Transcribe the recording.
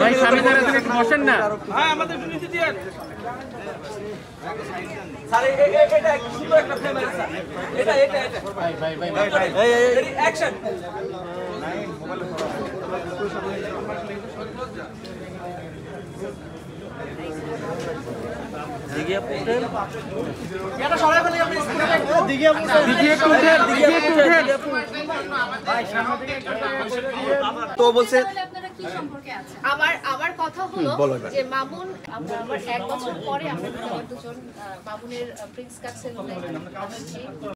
ভাই সামনে দাঁড়াতে একটু বসেন না। হ্যাঁ আমাদের একটু নিচে দিয়েন স্যার এটা সুন্দর একটা ফ্রেম আছে স্যার এটা ভাই রেডি অ্যাকশন দিঘিয়া পুটেল এটা সবাই বলে আপনি দিঘিয়া একটু উঠেন ভাই সামনে থেকে তো বলছে আপনারা কি সম্পর্কে আছে আমার কথা হলো যে মামুন আমরা আবার 1 বছর পরে আমরা দুজন মামুনের প্রিন্স কাটসেল